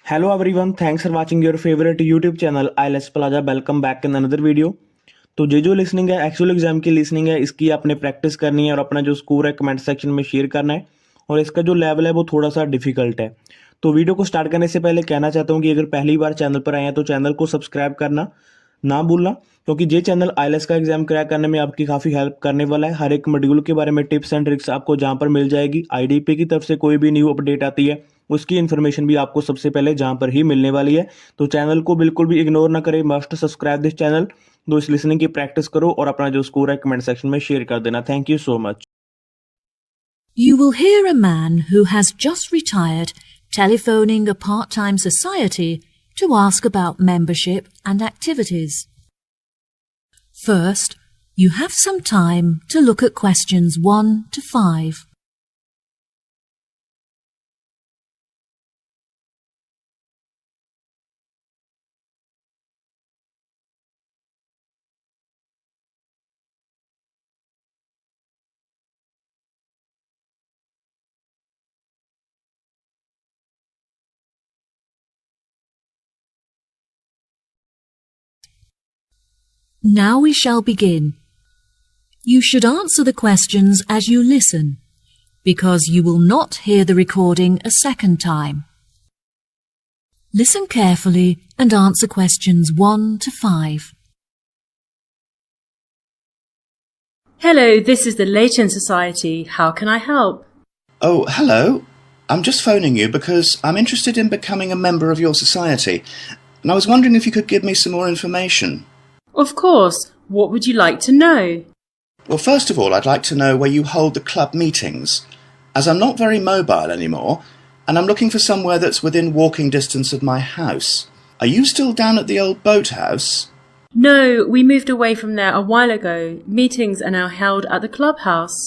Hello everyone, thanks for watching your favorite YouTube channel IELTS Plaza. Welcome back in another video. तो जो listening है actual exam की listening है, इसकी आपने प्रैक्टिस करनी है और अपना जो स्कोर है कमेंट सेक्शन में शेयर करना है। और इसका जो लेवल है वो थोड़ा सा डिफिकल्ट है। तो वीडियो को स्टार्ट करने से पहले कहना चाहता हूँ कि अगर पहली बार चैनल पर आए हैं तो चैनल को सब्सक्राइब करना ना भूलना, क्योंकि ये चैनल आईएलटीएस का एग्जाम क्रैक करने में आपकी काफ़ी हेल्प करने वाला है। हर एक मॉड्यूल के बारे में टिप्स एंड ट्रिक्स आपको जहाँ पर मिल जाएगी। आईडीपी की तरफ से कोई भी न्यू अपडेट आती है उसकी इन्फॉर्मेशन भी आपको सबसे पहले जहाँ पर ही मिलने वाली है। तो चैनल को बिल्कुल भी इग्नोर ना करें, मस्ट सब्सक्राइब दिस चैनल। तो इस लिसनिंग की प्रैक्टिस करो और अपना जो स्कोर है कमेंट सेक्शन में शेयर कर देना। Thank you so much. You will hear a man who has just retired telephoning a part-time society to ask about membership and activities. First, you have some time to look at questions 1 to 5. Now we shall begin. You should answer the questions as you listen, because you will not hear the recording a second time. Listen carefully and answer questions 1 to 5. Hello, this is the Leighton Society. How can I help? Oh, hello. I'm just phoning you because I'm interested in becoming a member of your society, and I was wondering if you could give me some more information. Of course. What would you like to know? Well, first of all, I'd like to know where you hold the club meetings, as I'm not very mobile anymore, and I'm looking for somewhere that's within walking distance of my house. Are you still down at the old boathouse? No, we moved away from there a while ago. Meetings are now held at the clubhouse.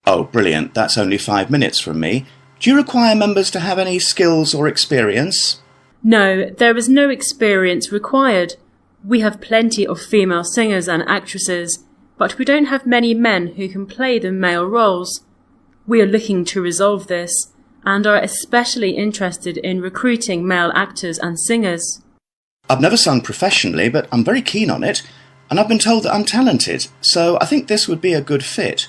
Oh, brilliant. That's only 5 minutes from me. Do you require members to have any skills or experience? No, there is no experience required. We have plenty of female singers and actresses, but we don't have many men who can play the male roles. We are looking to resolve this, and are especially interested in recruiting male actors and singers. I've never sung professionally, but I'm very keen on it, and I've been told that I'm talented, so I think this would be a good fit.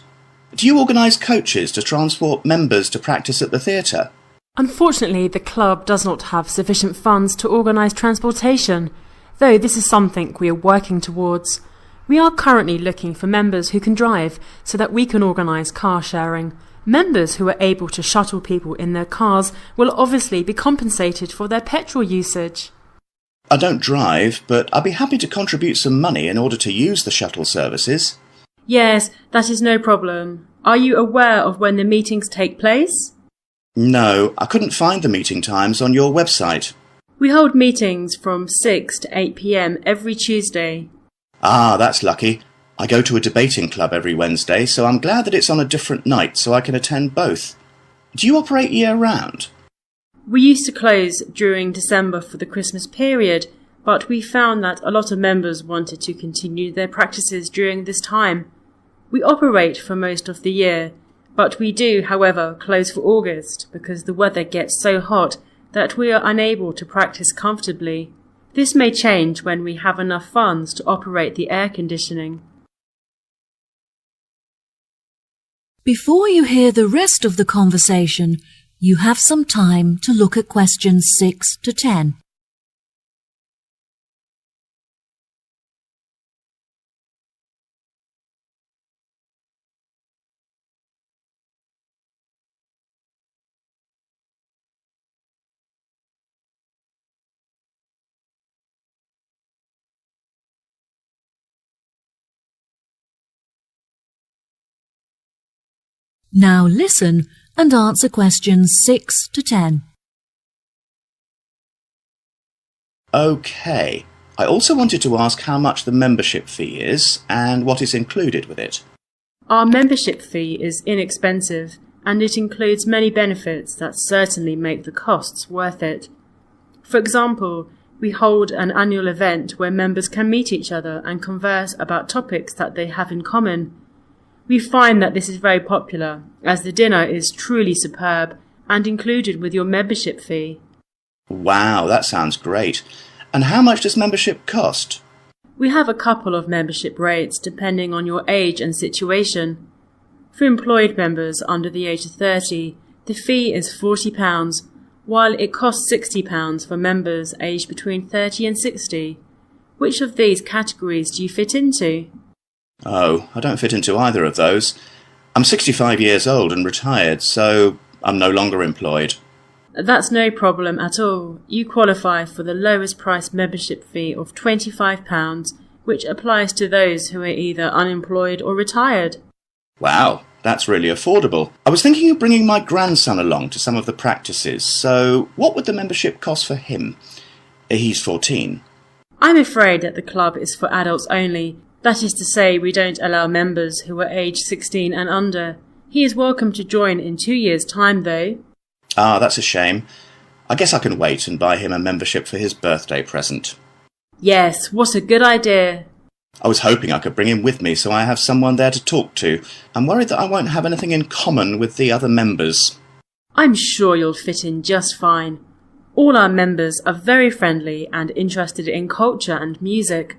Do you organise coaches to transport members to practice at the theatre? Unfortunately, the club does not have sufficient funds to organise transportation, though this is something we are working towards. We are currently looking for members who can drive so that we can organise car sharing. Members who are able to shuttle people in their cars will obviously be compensated for their petrol usage. I don't drive, but I'd be happy to contribute some money in order to use the shuttle services. Yes, that is no problem. Are you aware of when the meetings take place? No, I couldn't find the meeting times on your website. We hold meetings from 6 to 8 p.m. every Tuesday. Ah, that's lucky. I go to a debating club every Wednesday, so I'm glad that it's on a different night so I can attend both. Do you operate year-round? We used to close during December for the Christmas period, but we found that a lot of members wanted to continue their practices during this time. We operate for most of the year, but we do, however, close for August because the weather gets so hot that we are unable to practice comfortably. This may change when we have enough funds to operate the air conditioning. Before you hear the rest of the conversation, you have some time to look at questions 6 to 10. Now listen and answer questions 6 to 10. OK. I also wanted to ask how much the membership fee is and what is included with it. Our membership fee is inexpensive, and it includes many benefits that certainly make the costs worth it. For example, we hold an annual event where members can meet each other and converse about topics that they have in common. We find that this is very popular, as the dinner is truly superb and included with your membership fee. Wow, that sounds great. And how much does membership cost? We have a couple of membership rates depending on your age and situation. For employed members under the age of 30, the fee is £40, while it costs £60 for members aged between 30 and 60. Which of these categories do you fit into? Oh, I don't fit into either of those. I'm 65 years old and retired, so I'm no longer employed. That's no problem at all. You qualify for the lowest price membership fee of £25, which applies to those who are either unemployed or retired. Wow, that's really affordable. I was thinking of bringing my grandson along to some of the practices, so what would the membership cost for him? He's 14. I'm afraid that the club is for adults only. That is to say, we don't allow members who are aged 16 and under. He is welcome to join in 2 years' time, though. Ah, that's a shame. I guess I can wait and buy him a membership for his birthday present. Yes, what a good idea. I was hoping I could bring him with me so I have someone there to talk to. I'm worried that I won't have anything in common with the other members. I'm sure you'll fit in just fine. All our members are very friendly and interested in culture and music.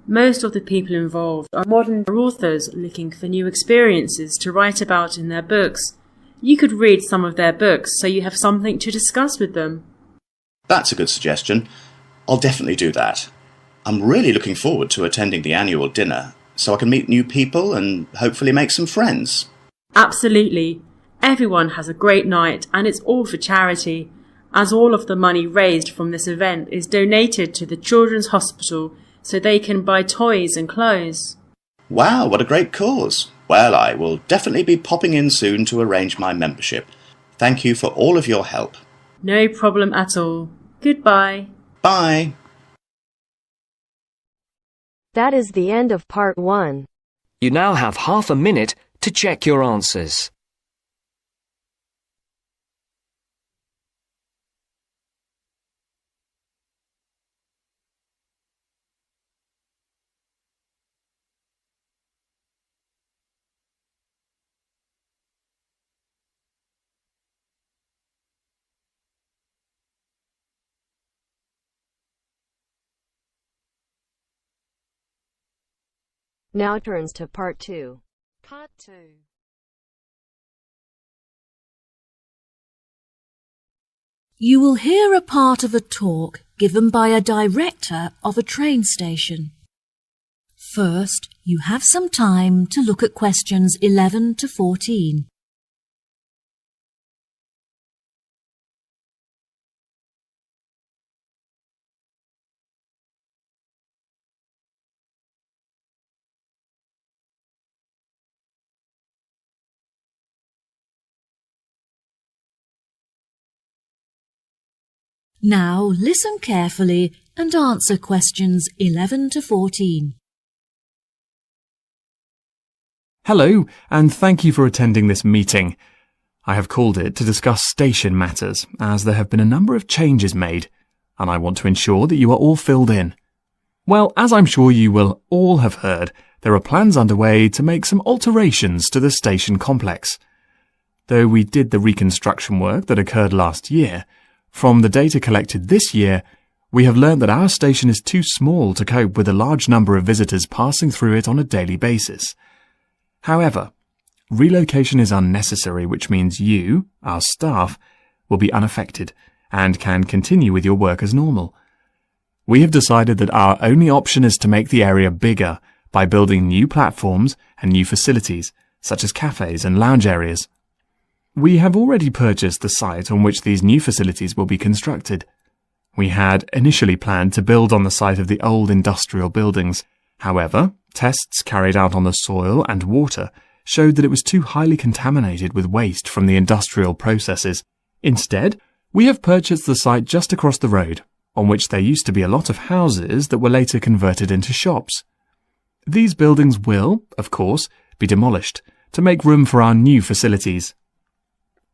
Most of the people involved are modern authors looking for new experiences to write about in their books. You could read some of their books so you have something to discuss with them. That's a good suggestion. I'll definitely do that. I'm really looking forward to attending the annual dinner so I can meet new people and hopefully make some friends. Absolutely. Everyone has a great night and it's all for charity, as all of the money raised from this event is donated to the Children's Hospital so they can buy toys and clothes. Wow, what a great cause. Well, I will definitely be popping in soon to arrange my membership. Thank you for all of your help. No problem at all. Goodbye. Bye. That is the end of part 1. You now have half a minute to check your answers. Now turns to part 2. Part 2. You will hear a part of a talk given by a director of a train station. First, you have some time to look at questions 11 to 14. Now listen carefully and answer questions 11 to 14. Hello, and thank you for attending this meeting. I have called it to discuss station matters, as there have been a number of changes made, and I want to ensure that you are all filled in. Well, as I'm sure you will all have heard, there are plans underway to make some alterations to the station complex. Though we did the reconstruction work that occurred last year, from the data collected this year, we have learned that our station is too small to cope with a large number of visitors passing through it on a daily basis. However, relocation is unnecessary, which means you, our staff, will be unaffected and can continue with your work as normal. We have decided that our only option is to make the area bigger by building new platforms and new facilities, such as cafes and lounge areas. We have already purchased the site on which these new facilities will be constructed. We had initially planned to build on the site of the old industrial buildings. However, tests carried out on the soil and water showed that it was too highly contaminated with waste from the industrial processes. Instead, we have purchased the site just across the road, on which there used to be a lot of houses that were later converted into shops. These buildings will, of course, be demolished to make room for our new facilities.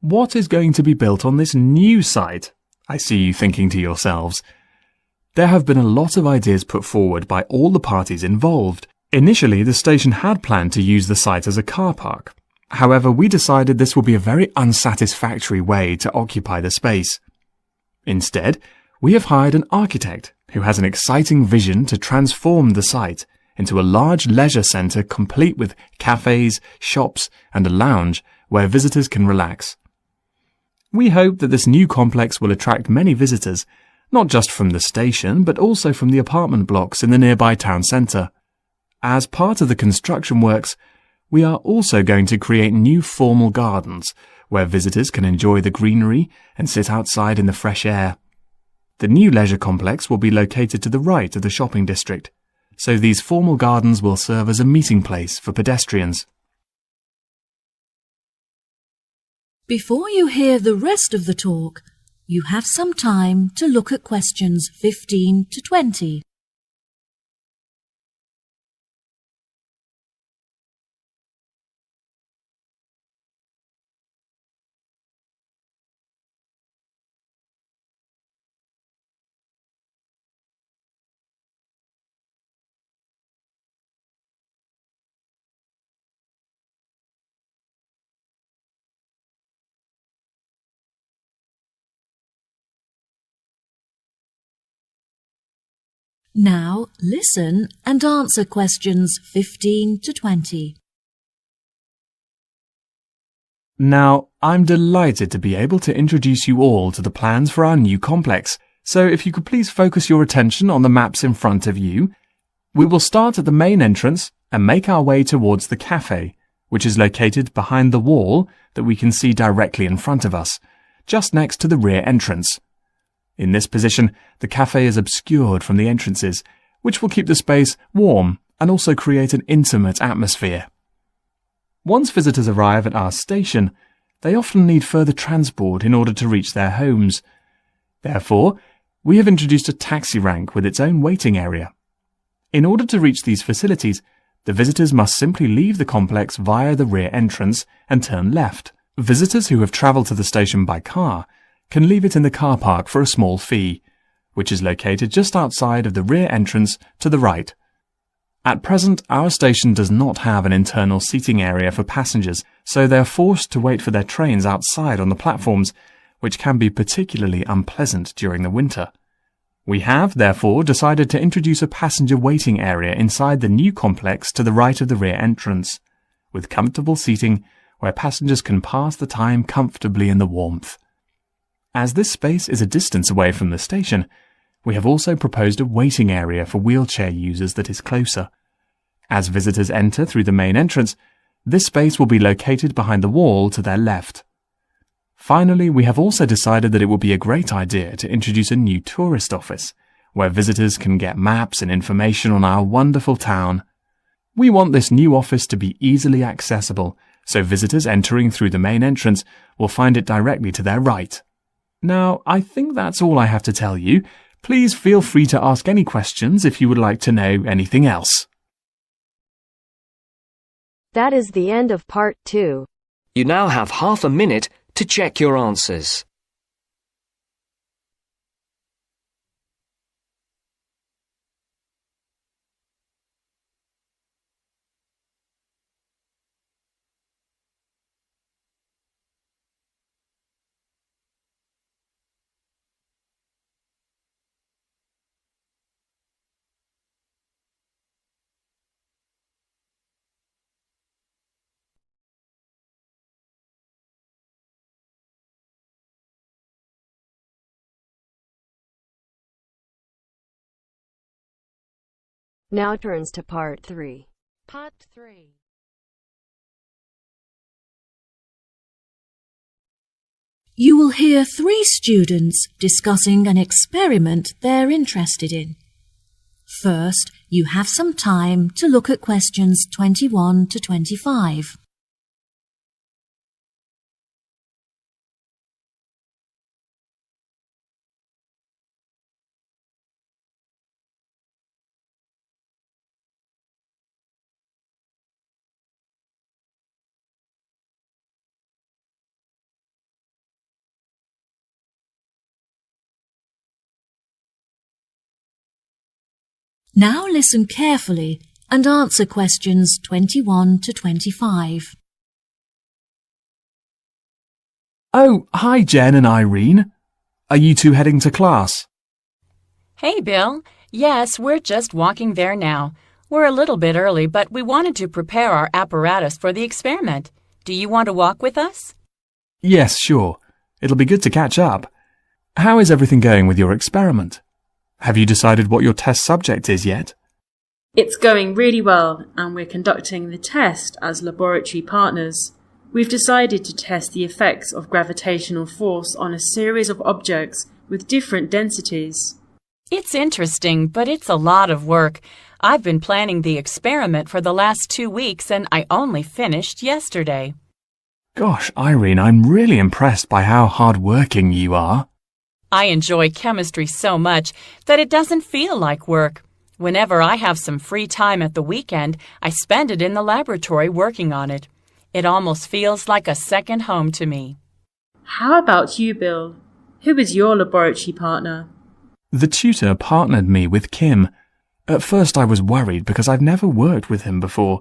What is going to be built on this new site? I see you thinking to yourselves. There have been a lot of ideas put forward by all the parties involved. Initially, the station had planned to use the site as a car park. However, we decided this would be a very unsatisfactory way to occupy the space. Instead, we have hired an architect who has an exciting vision to transform the site into a large leisure centre complete with cafes, shops and a lounge where visitors can relax. We hope that this new complex will attract many visitors, not just from the station but also from the apartment blocks in the nearby town centre. As part of the construction works, we are also going to create new formal gardens where visitors can enjoy the greenery and sit outside in the fresh air. The new leisure complex will be located to the right of the shopping district, so these formal gardens will serve as a meeting place for pedestrians. Before you hear the rest of the talk, you have some time to look at questions 15 to 20. Now listen and answer questions 15 to 20. Now, I'm delighted to be able to introduce you all to the plans for our new complex, so if you could please focus your attention on the maps in front of you. We will start at the main entrance and make our way towards the cafe, which is located behind the wall that we can see directly in front of us, just next to the rear entrance. In this position, the cafe is obscured from the entrances, which will keep the space warm and also create an intimate atmosphere. Once visitors arrive at our station, they often need further transport in order to reach their homes. Therefore, we have introduced a taxi rank with its own waiting area. In order to reach these facilities, the visitors must simply leave the complex via the rear entrance and turn left. Visitors who have travelled to the station by car can leave it in the car park for a small fee, which is located just outside of the rear entrance to the right. At present, our station does not have an internal seating area for passengers, so they are forced to wait for their trains outside on the platforms, which can be particularly unpleasant during the winter. We have, therefore, decided to introduce a passenger waiting area inside the new complex to the right of the rear entrance, with comfortable seating where passengers can pass the time comfortably in the warmth. As this space is a distance away from the station, we have also proposed a waiting area for wheelchair users that is closer. As visitors enter through the main entrance, this space will be located behind the wall to their left. Finally, we have also decided that it would be a great idea to introduce a new tourist office, where visitors can get maps and information on our wonderful town. We want this new office to be easily accessible, so visitors entering through the main entrance will find it directly to their right. Now, I think that's all I have to tell you. Please feel free to ask any questions if you would like to know anything else. That is the end of part 2. You now have half a minute to check your answers. Now turns to part 3. Part 3. You will hear 3 students discussing an experiment they're interested in. First, you have some time to look at questions 21 to 25. Now listen carefully and answer questions 21 to 25. Oh, hi Jen and Irene. Are you two heading to class? Hey, Bill. Yes, we're just walking there now. We're a little bit early, but we wanted to prepare our apparatus for the experiment. Do you want to walk with us? Yes, sure. It'll be good to catch up. How is everything going with your experiment? Have you decided what your test subject is yet? It's going really well, and we're conducting the test as laboratory partners. We've decided to test the effects of gravitational force on a series of objects with different densities. It's interesting, but it's a lot of work. I've been planning the experiment for the last 2 weeks, and I only finished yesterday. Gosh, Irene, I'm really impressed by how hard-working you are. I enjoy chemistry so much that it doesn't feel like work. Whenever I have some free time at the weekend, I spend it in the laboratory working on it. It almost feels like a second home to me. How about you, Bill? Who is your laboratory partner? The tutor partnered me with Kim. At first I was worried because I've never worked with him before,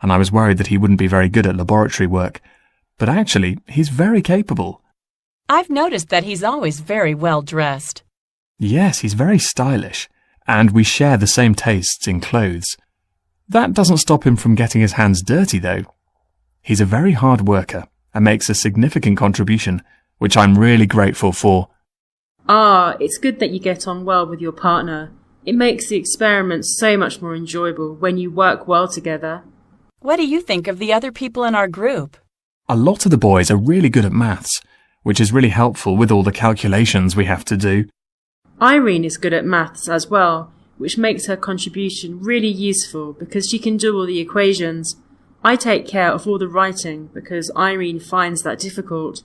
and I was worried that he wouldn't be very good at laboratory work. But actually, he's very capable. I've noticed that he's always very well dressed. Yes, he's very stylish, and we share the same tastes in clothes. That doesn't stop him from getting his hands dirty, though. He's a very hard worker and makes a significant contribution, which I'm really grateful for. Ah, it's good that you get on well with your partner. It makes the experiment so much more enjoyable when you work well together. What do you think of the other people in our group? A lot of the boys are really good at maths, which is really helpful with all the calculations we have to do. Irene is good at maths as well, which makes her contribution really useful because she can do all the equations. I take care of all the writing because Irene finds that difficult.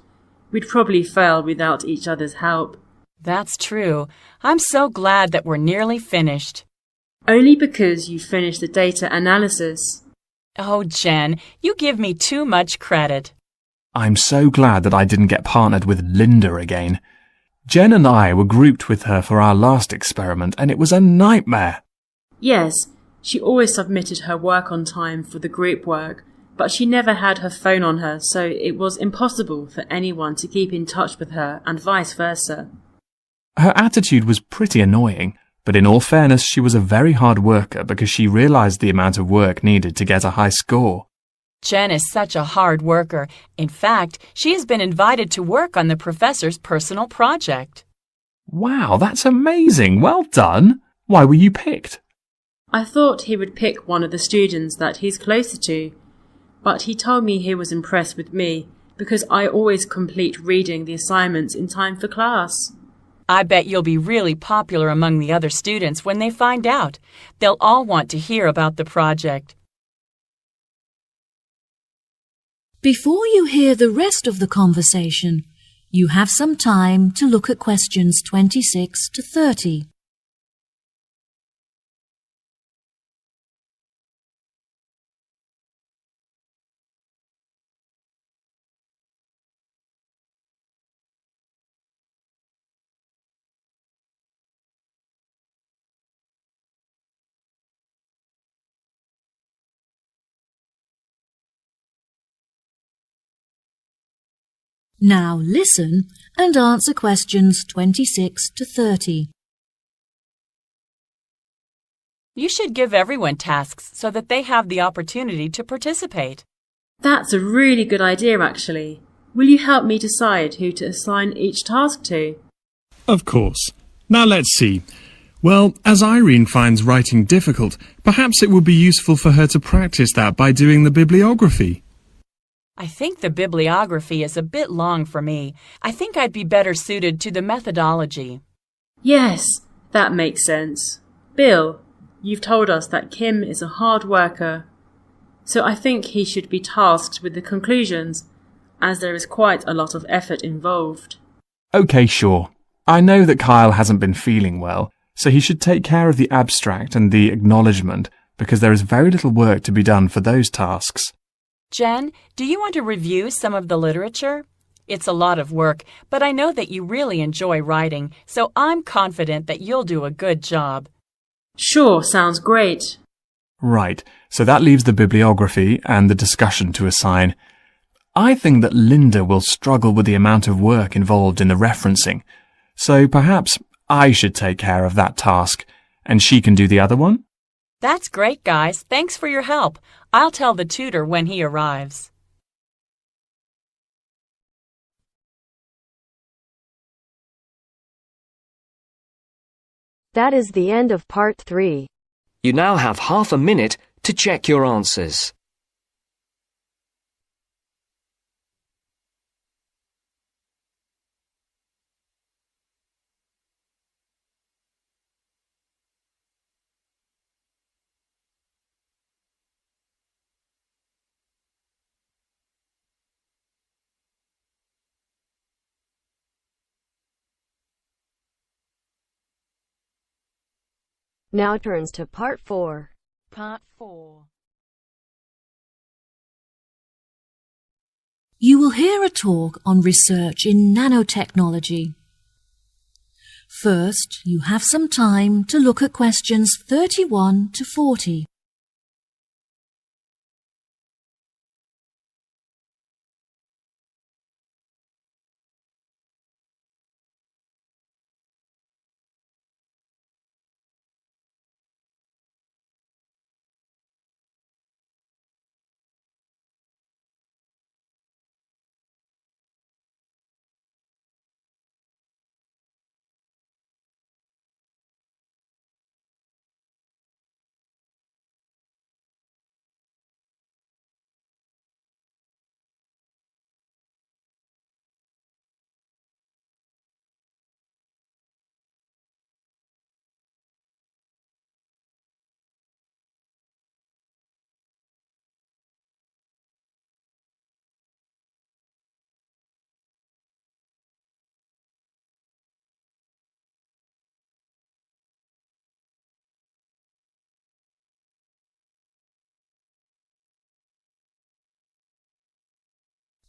We'd probably fail without each other's help. That's true. I'm so glad that we're nearly finished. Only because you finished the data analysis. Oh, Jen, you give me too much credit. I'm so glad that I didn't get partnered with Linda again. Jen and I were grouped with her for our last experiment, and it was a nightmare. Yes, she always submitted her work on time for the group work, but she never had her phone on her, so it was impossible for anyone to keep in touch with her and vice versa. Her attitude was pretty annoying, but in all fairness, she was a very hard worker because she realized the amount of work needed to get a high score. Jen is such a hard worker. In fact, she has been invited to work on the professor's personal project. Wow, that's amazing. Well done. Why were you picked? I thought he would pick one of the students that he's closer to, but he told me he was impressed with me because I always complete reading the assignments in time for class. I bet you'll be really popular among the other students when they find out. They'll all want to hear about the project. Before you hear the rest of the conversation, you have some time to look at questions 26 to 30. Now listen and answer questions 26 to 30. You should give everyone tasks so that they have the opportunity to participate. That's a really good idea, actually. Will you help me decide who to assign each task to? Of course. Now let's see. Well, as Irene finds writing difficult, perhaps it would be useful for her to practice that by doing the bibliography. I think the bibliography is a bit long for me. I think I'd be better suited to the methodology. Yes, that makes sense. Bill, you've told us that Kim is a hard worker, so I think he should be tasked with the conclusions, as there is quite a lot of effort involved. Okay, sure. I know that Kyle hasn't been feeling well, so he should take care of the abstract and the acknowledgement, because there is very little work to be done for those tasks. Jen, do you want to review some of the literature? It's a lot of work, but I know that you really enjoy writing, so I'm confident that you'll do a good job. Sure, sounds great. Right, so that leaves the bibliography and the discussion to assign. I think that Linda will struggle with the amount of work involved in the referencing, so perhaps I should take care of that task, and she can do the other one? That's great, guys. Thanks for your help. I'll tell the tutor when he arrives. That is the end of part 3. You now have half a minute to check your answers. Now turns to part 4. Part 4. You will hear a talk on research in nanotechnology. First, you have some time to look at questions 31 to 40.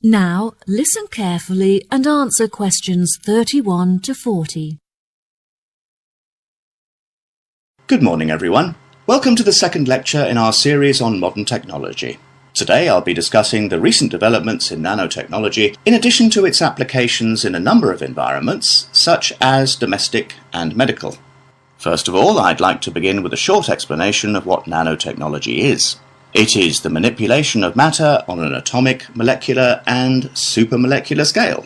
Now, listen carefully and answer questions 31 to 40. Good morning, everyone. Welcome to the second lecture in our series on modern technology. Today I'll be discussing the recent developments in nanotechnology in addition to its applications in a number of environments, such as domestic and medical. First of all, I'd like to begin with a short explanation of what nanotechnology is. It is the manipulation of matter on an atomic, molecular and supramolecular scale.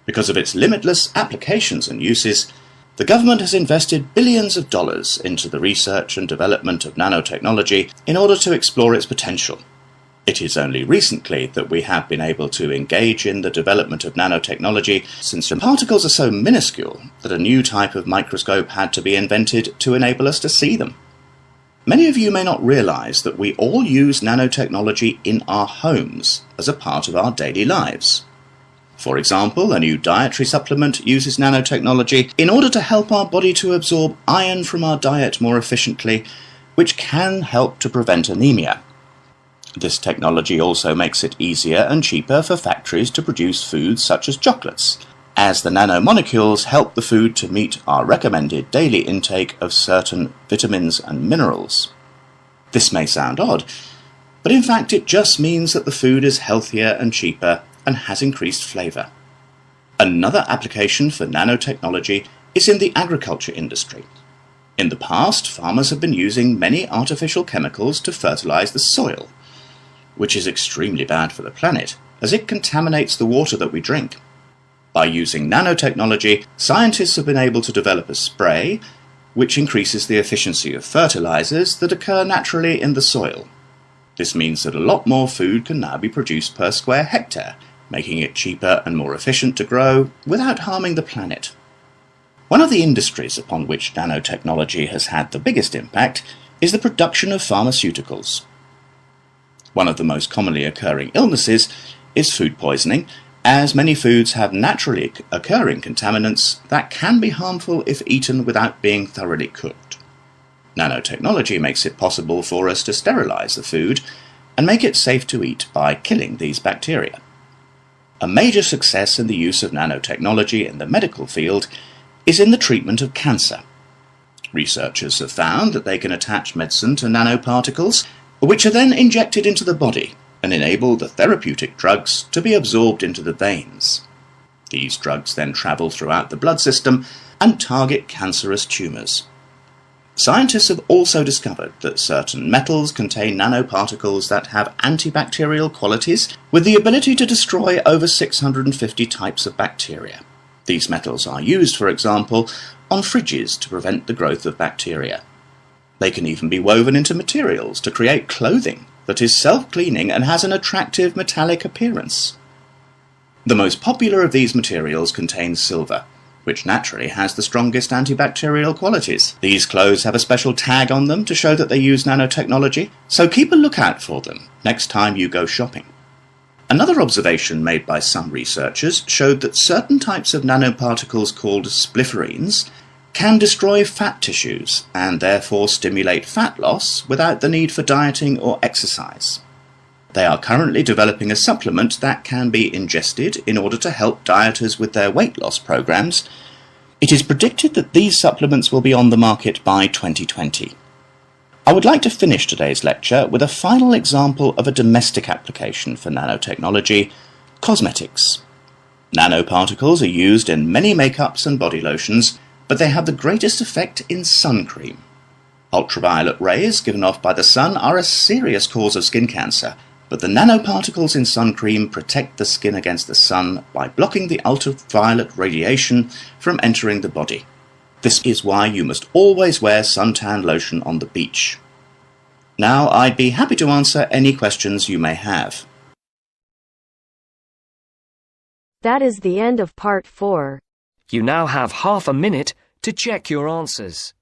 Because of its limitless applications and uses, the government has invested billions of dollars into the research and development of nanotechnology in order to explore its potential. It is only recently that we have been able to engage in the development of nanotechnology, since the particles are so minuscule that a new type of microscope had to be invented to enable us to see them. Many of you may not realize that we all use nanotechnology in our homes as a part of our daily lives. For example, a new dietary supplement uses nanotechnology in order to help our body to absorb iron from our diet more efficiently, which can help to prevent anemia. This technology also makes it easier and cheaper for factories to produce foods such as chocolates, as the nanomolecules help the food to meet our recommended daily intake of certain vitamins and minerals. This may sound odd, but in fact it just means that the food is healthier and cheaper and has increased flavour. Another application for nanotechnology is in the agriculture industry. In the past, farmers have been using many artificial chemicals to fertilise the soil, which is extremely bad for the planet, as it contaminates the water that we drink. By using nanotechnology, scientists have been able to develop a spray which increases the efficiency of fertilizers that occur naturally in the soil. This means that a lot more food can now be produced per square hectare, making it cheaper and more efficient to grow without harming the planet. One of the industries upon which nanotechnology has had the biggest impact is the production of pharmaceuticals. One of the most commonly occurring illnesses is food poisoning, as many foods have naturally occurring contaminants that can be harmful if eaten without being thoroughly cooked. Nanotechnology makes it possible for us to sterilize the food and make it safe to eat by killing these bacteria. A major success in the use of nanotechnology in the medical field is in the treatment of cancer. Researchers have found that they can attach medicine to nanoparticles, which are then injected into the body and enable the therapeutic drugs to be absorbed into the veins. These drugs then travel throughout the blood system and target cancerous tumours. Scientists have also discovered that certain metals contain nanoparticles that have antibacterial qualities with the ability to destroy over 650 types of bacteria. These metals are used, for example, on fridges to prevent the growth of bacteria. They can even be woven into materials to create clothing that is self-cleaning and has an attractive metallic appearance. The most popular of these materials contains silver, which naturally has the strongest antibacterial qualities. These clothes have a special tag on them to show that they use nanotechnology, so keep a lookout for them next time you go shopping. Another observation made by some researchers showed that certain types of nanoparticles called splifferines can destroy fat tissues and therefore stimulate fat loss without the need for dieting or exercise. They are currently developing a supplement that can be ingested in order to help dieters with their weight loss programs. It is predicted that these supplements will be on the market by 2020. I would like to finish today's lecture with a final example of a domestic application for nanotechnology: cosmetics. Nanoparticles are used in many makeups and body lotions, but they have the greatest effect in sun cream. Ultraviolet rays given off by the sun are a serious cause of skin cancer, but the nanoparticles in sun cream protect the skin against the sun by blocking the ultraviolet radiation from entering the body. This is why you must always wear suntan lotion on the beach. Now, I'd be happy to answer any questions you may have. That is the end of part 4. You now have half a minute to check your answers.